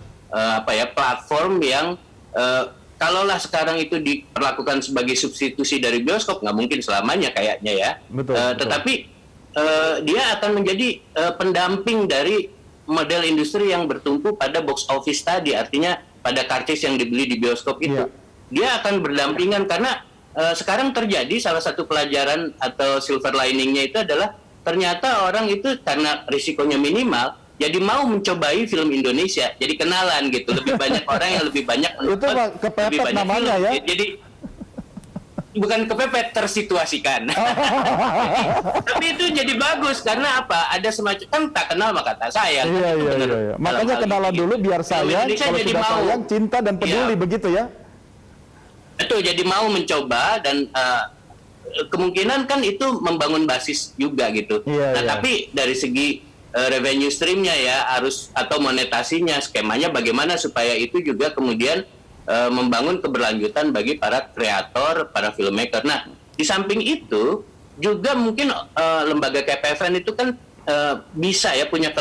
platform yang kalaulah sekarang itu diperlakukan sebagai substitusi dari bioskop, nggak mungkin selamanya kayaknya ya. Betul. Tetapi dia akan menjadi pendamping dari model industri yang bertumpu pada box office tadi, artinya pada karcis yang dibeli di bioskop itu. Dia akan berdampingan karena sekarang terjadi salah satu pelajaran atau silver liningnya itu adalah ternyata orang itu karena risikonya minimal, jadi mau mencobai film Indonesia, jadi kenalan gitu. Lebih banyak orang yang lebih banyak menonton, itu kepepet namanya film. Ya. Jadi bukan kepepet, tersituasikan. Tapi itu jadi bagus karena apa? Ada semacam kan tak kenal maka tak sayang. Iya. Makanya kenalan dulu biar sayang. Kalau sudah sayang, cinta dan peduli begitu ya. Betul, jadi mau mencoba dan kemungkinan kan itu membangun basis juga gitu. Tapi dari segi revenue streamnya ya harus, atau monetasinya, skemanya bagaimana supaya itu juga kemudian membangun keberlanjutan bagi para kreator, para filmmaker. Nah, di samping itu juga mungkin lembaga kayak PFN itu kan bisa ya punya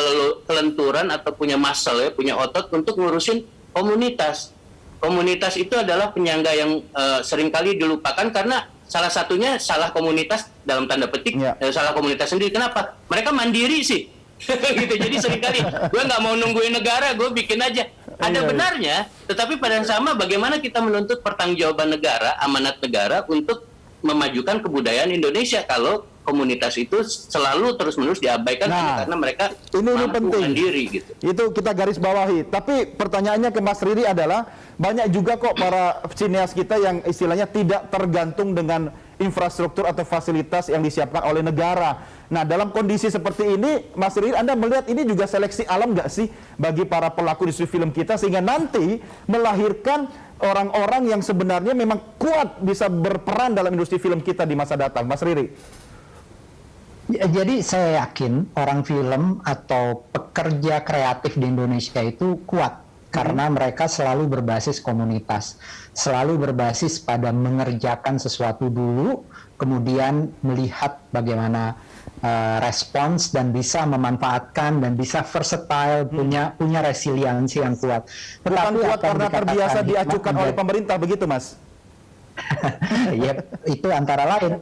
kelenturan atau punya muscle ya, punya otot untuk ngurusin komunitas. Komunitas itu adalah penyangga yang seringkali dilupakan karena salah satunya salah komunitas dalam tanda petik, salah komunitas sendiri. Kenapa? Mereka mandiri sih. Gitu. Jadi seringkali gue nggak mau nungguin negara, gue bikin aja. Ada benarnya, tetapi pada yang sama bagaimana kita menuntut pertanggungjawaban negara, amanat negara untuk memajukan kebudayaan Indonesia kalau komunitas itu selalu terus-menerus diabaikan hanya karena mereka ini mampu penting. mandiri gitu. Itu kita garis bawahi. Tapi pertanyaannya ke Mas Riri adalah, banyak juga kok para sineas kita yang istilahnya tidak tergantung dengan infrastruktur atau fasilitas yang disiapkan oleh negara. Nah, dalam kondisi seperti ini, Mas Riri, Anda melihat ini juga seleksi alam nggak sih bagi para pelaku industri film kita, sehingga nanti melahirkan orang-orang yang sebenarnya memang kuat bisa berperan dalam industri film kita di masa datang, Mas Riri? Jadi saya yakin orang film atau pekerja kreatif di Indonesia itu kuat karena mereka selalu berbasis komunitas, selalu berbasis pada mengerjakan sesuatu dulu, kemudian melihat bagaimana respons dan bisa memanfaatkan dan bisa versatile, punya resiliensi yang kuat. Bukan kuat karena terbiasa diajukan oleh pemerintah, begitu Mas? Ya, itu antara lain.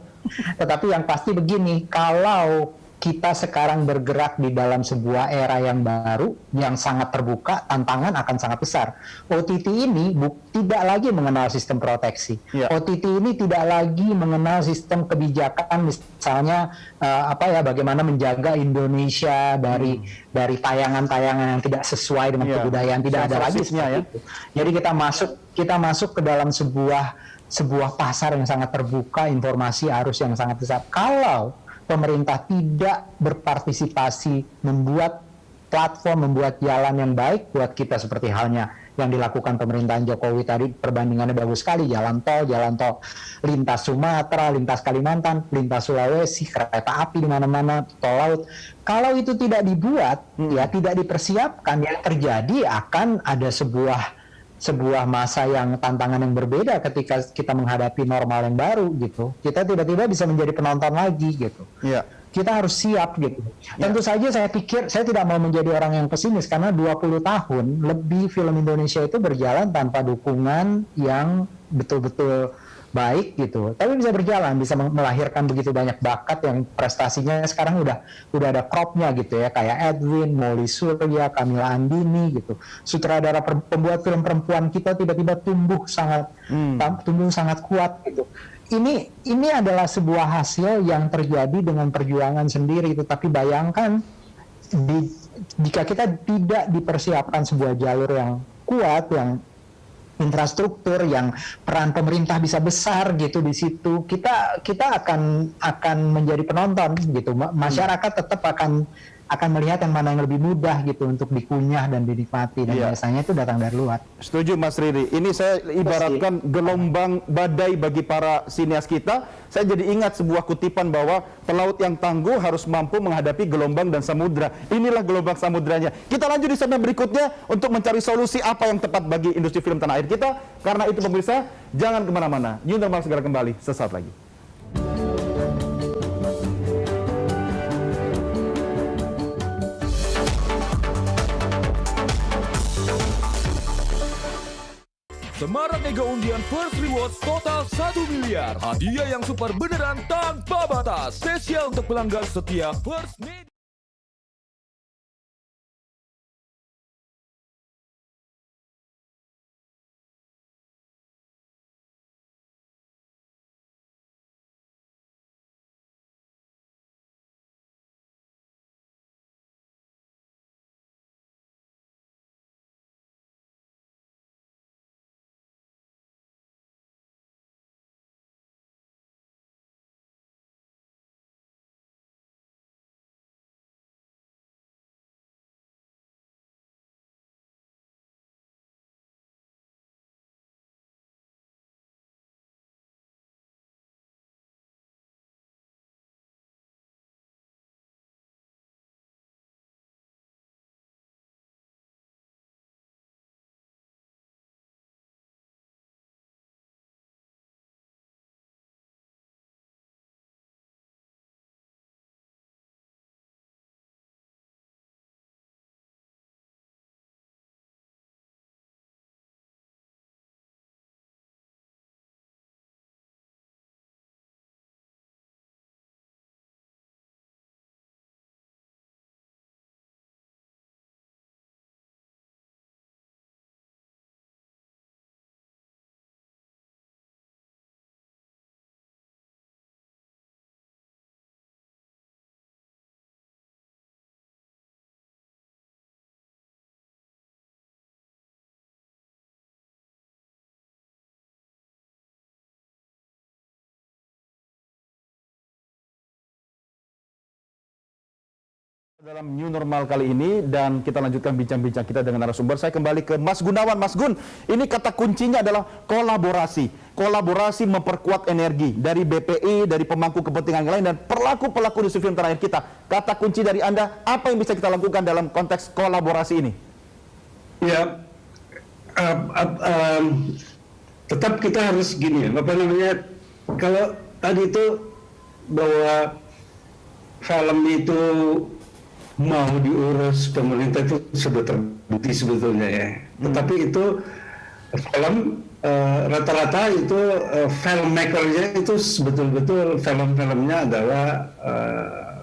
Tetapi yang pasti begini, kalau kita sekarang bergerak di dalam sebuah era yang baru, yang sangat terbuka, tantangan akan sangat besar. OTT ini tidak lagi mengenal sistem proteksi. OTT ini tidak lagi mengenal sistem kebijakan, misalnya bagaimana menjaga Indonesia dari tayangan-tayangan yang tidak sesuai dengan kebudayaan. Tidak ada lagi seperti itu. Jadi kita masuk ke dalam sebuah pasar yang sangat terbuka, informasi arus yang sangat besar. Kalau pemerintah tidak berpartisipasi membuat platform, membuat jalan yang baik buat kita, seperti halnya yang dilakukan pemerintahan Jokowi tadi, perbandingannya bagus sekali, jalan tol lintas Sumatera, lintas Kalimantan, lintas Sulawesi, kereta api di mana-mana, tol laut. Kalau itu tidak dibuat, ya tidak dipersiapkan, yang terjadi akan ada sebuah masa yang tantangan yang berbeda ketika kita menghadapi normal yang baru gitu. Kita tiba-tiba bisa menjadi penonton lagi gitu. Kita harus siap gitu. Tentu saja saya pikir, saya tidak mau menjadi orang yang pesimis karena 20 tahun lebih film Indonesia itu berjalan tanpa dukungan yang betul-betul baik gitu. Tapi bisa berjalan, bisa melahirkan begitu banyak bakat yang prestasinya sekarang udah ada cropnya gitu ya, kayak Edwin, Molly Surya, Camilla Andini gitu. Sutradara pembuat film perempuan kita tiba-tiba tumbuh sangat kuat gitu. Ini adalah sebuah hasil yang terjadi dengan perjuangan sendiri itu. Tapi bayangkan jika kita tidak dipersiapkan sebuah jalur yang kuat, yang infrastruktur, yang peran pemerintah bisa besar gitu di situ, kita akan menjadi penonton gitu. Masyarakat tetap akan melihat yang mana yang lebih mudah gitu untuk dikunyah dan dinikmati, dan biasanya itu datang dari luar. Setuju Mas Riri. Ini saya ibaratkan gelombang badai bagi para sineas kita. Saya jadi ingat sebuah kutipan bahwa pelaut yang tangguh harus mampu menghadapi gelombang dan samudra. Inilah gelombang samudranya. Kita lanjut di segmen berikutnya untuk mencari solusi apa yang tepat bagi industri film tanah air kita. Karena itu pemirsa, jangan kemana-mana. New Normal segera kembali sesaat lagi. Semarak Mega Undian First Rewards total 1 miliar. Hadiah yang super beneran tanpa batas. Spesial untuk pelanggan setia First Media. Dalam new normal kali ini, dan kita lanjutkan bincang-bincang kita dengan narasumber. Saya kembali ke Mas Gunawan. Mas Gun, ini kata kuncinya adalah kolaborasi. Kolaborasi memperkuat energi dari BPI, dari pemangku kepentingan yang lain, dan pelaku-pelaku industri film tanah air kita. Kata kunci dari Anda, apa yang bisa kita lakukan dalam konteks kolaborasi ini? Ya, tetap kita harus gini ya, apa namanya, kalau tadi itu bahwa film itu mau diurus pemerintah itu sudah terbukti sebetulnya ya. Tetapi itu film rata-rata itu filmmakernya itu betul-betul film-filmnya adalah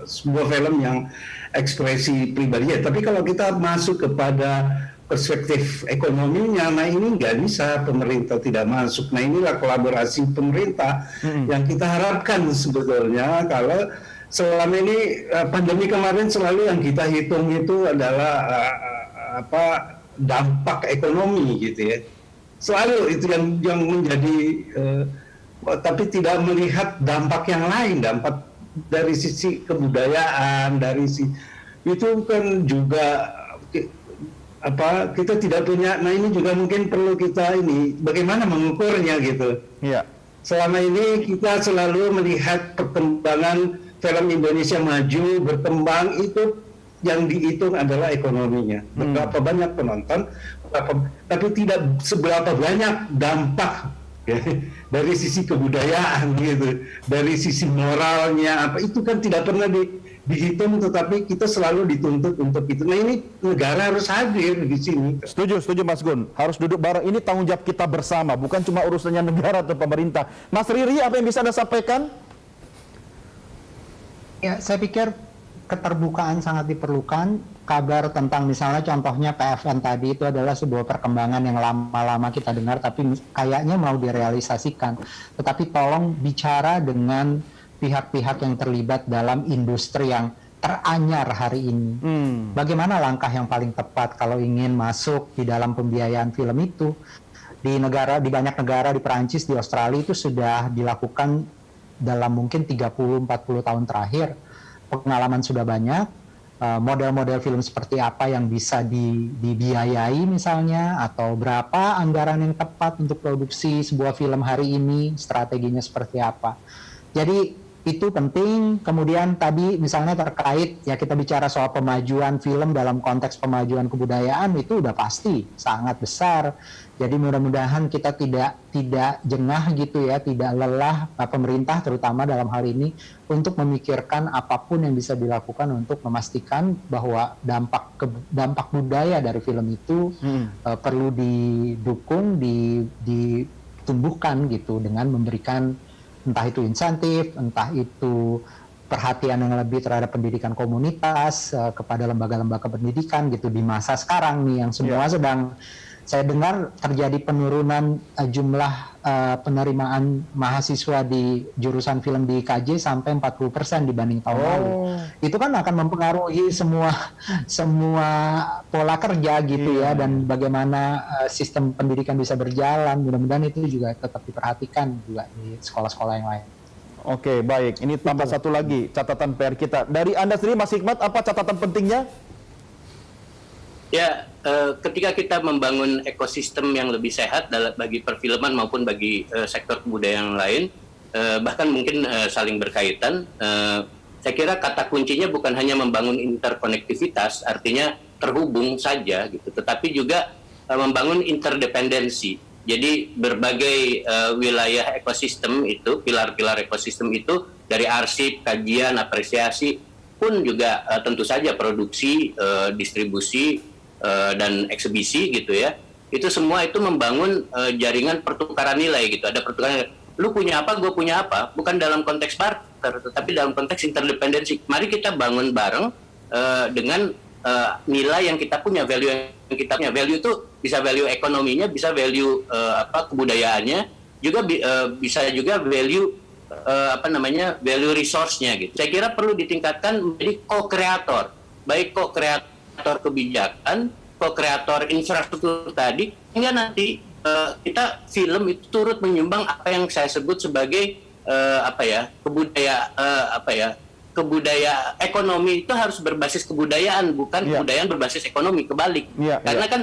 sebuah film yang ekspresi pribadi ya. Tapi kalau kita masuk kepada perspektif ekonominya, nah ini nggak bisa pemerintah tidak masuk. Nah inilah kolaborasi pemerintah yang kita harapkan sebetulnya. Kalau selama ini pandemi kemarin selalu yang kita hitung itu adalah dampak ekonomi gitu ya. Selalu itu yang menjadi tapi tidak melihat dampak yang lain, dampak dari sisi kebudayaan, dari sisi itu kan juga kita tidak punya. Nah ini juga mungkin perlu kita ini bagaimana mengukurnya gitu. Iya. Selama ini kita selalu melihat perkembangan film Indonesia maju, berkembang, itu yang dihitung adalah ekonominya. Berapa banyak penonton, tapi tidak seberapa banyak dampak ya, dari sisi kebudayaan gitu, dari sisi moralnya apa itu kan tidak pernah dihitung, tetapi kita selalu dituntut untuk itu. Nah ini negara harus hadir di sini. Setuju Mas Gun. Harus duduk bareng. Ini tanggung jawab kita bersama, bukan cuma urusannya negara atau pemerintah. Mas Riri, apa yang bisa Anda sampaikan? Ya, saya pikir keterbukaan sangat diperlukan. Kabar tentang misalnya contohnya PFN tadi itu adalah sebuah perkembangan yang lama-lama kita dengar, tapi kayaknya mau direalisasikan. Tetapi tolong bicara dengan pihak-pihak yang terlibat dalam industri yang teranyar hari ini. Bagaimana langkah yang paling tepat kalau ingin masuk di dalam pembiayaan film itu? Di banyak negara, di Perancis, di Australia itu sudah dilakukan dalam mungkin 30-40 tahun terakhir. Pengalaman sudah banyak, model-model film seperti apa yang bisa dibiayai misalnya, atau berapa anggaran yang tepat untuk produksi sebuah film hari ini, strateginya seperti apa. Jadi itu penting. Kemudian tadi misalnya terkait, ya kita bicara soal pemajuan film dalam konteks pemajuan kebudayaan, itu udah pasti sangat besar. Jadi mudah-mudahan kita tidak jengah gitu ya, tidak lelah pemerintah terutama dalam hal ini untuk memikirkan apapun yang bisa dilakukan untuk memastikan bahwa dampak budaya dari film itu perlu didukung, ditumbuhkan gitu dengan memberikan entah itu insentif, entah itu perhatian yang lebih terhadap pendidikan komunitas kepada lembaga-lembaga pendidikan gitu di masa sekarang nih yang semua sedang, saya dengar terjadi penurunan jumlah penerimaan mahasiswa di jurusan film di IKJ sampai 40% dibanding tahun lalu. Itu kan akan mempengaruhi semua pola kerja gitu ya, dan bagaimana sistem pendidikan bisa berjalan. Mudah-mudahan itu juga tetap diperhatikan juga di sekolah-sekolah yang lain. Oke, baik. Ini tambah satu lagi catatan PR kita. Dari Anda sendiri, Mas Hikmat, apa catatan pentingnya? Ya, ketika kita membangun ekosistem yang lebih sehat bagi perfilman maupun bagi sektor kebudayaan yang lain, bahkan mungkin saling berkaitan, saya kira kata kuncinya bukan hanya membangun interkonektivitas, artinya terhubung saja, gitu, tetapi juga membangun interdependensi. Jadi berbagai wilayah ekosistem itu, pilar-pilar ekosistem itu, dari arsip, kajian, apresiasi, pun juga tentu saja produksi, distribusi, dan eksibisi gitu ya, itu semua itu membangun jaringan pertukaran nilai gitu. Ada pertukaran, lu punya apa, gue punya apa, bukan dalam konteks barter, tetapi dalam konteks interdependensi. Mari kita bangun bareng dengan nilai yang kita punya, value yang kita punya. Value itu bisa value ekonominya, bisa value kebudayaannya, juga bisa juga value value resource-nya gitu. Saya kira perlu ditingkatkan menjadi co-kreator, baik co-kreator kebijakan, co-kreator infrastruktur tadi, hingga nanti kita film itu turut menyumbang apa yang saya sebut sebagai ekonomi itu harus berbasis kebudayaan, bukan kebudayaan berbasis ekonomi, kebalik. Karena kan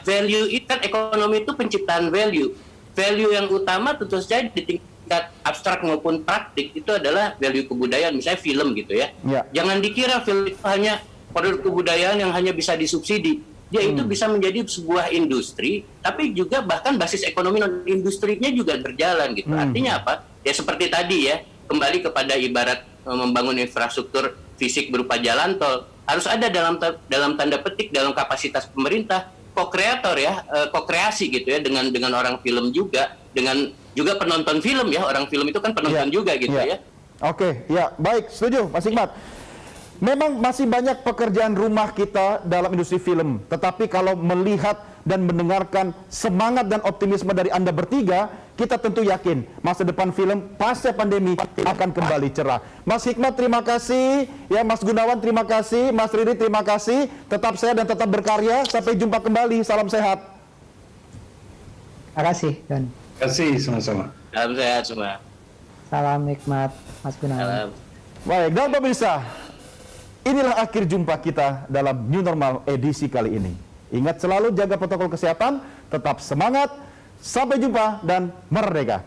value itu kan, ekonomi itu penciptaan value. Value yang utama tentu saja di tingkat abstrak maupun praktik itu adalah value kebudayaan, misalnya film gitu ya. Jangan dikira film itu hanya produk kebudayaan yang hanya bisa disubsidi. Dia itu bisa menjadi sebuah industri, tapi juga bahkan basis ekonomi non industrinya juga berjalan gitu. Artinya apa? Ya seperti tadi ya, kembali kepada ibarat membangun infrastruktur fisik berupa jalan tol, harus ada dalam tanda petik dalam kapasitas pemerintah co-kreator ya, co-kreasi gitu ya dengan orang film juga, dengan juga penonton film ya, orang film itu kan penonton juga gitu ya. Oke, ya baik, setuju Mas Hikmat. Memang masih banyak pekerjaan rumah kita dalam industri film. Tetapi kalau melihat dan mendengarkan semangat dan optimisme dari Anda bertiga, kita tentu yakin masa depan film pasca pandemi akan kembali cerah. Mas Hikmat terima kasih, ya Mas Gunawan terima kasih, Mas Riri terima kasih. Tetap sehat dan tetap berkarya. Sampai jumpa kembali. Salam sehat. Terima kasih, Don. Terima kasih sama-sama. Salam sehat semua. Salam Hikmat, Mas Gunawan. Baik, dan pemirsa, inilah akhir jumpa kita dalam New Normal edisi kali ini. Ingat selalu jaga protokol kesehatan, tetap semangat, sampai jumpa dan merdeka.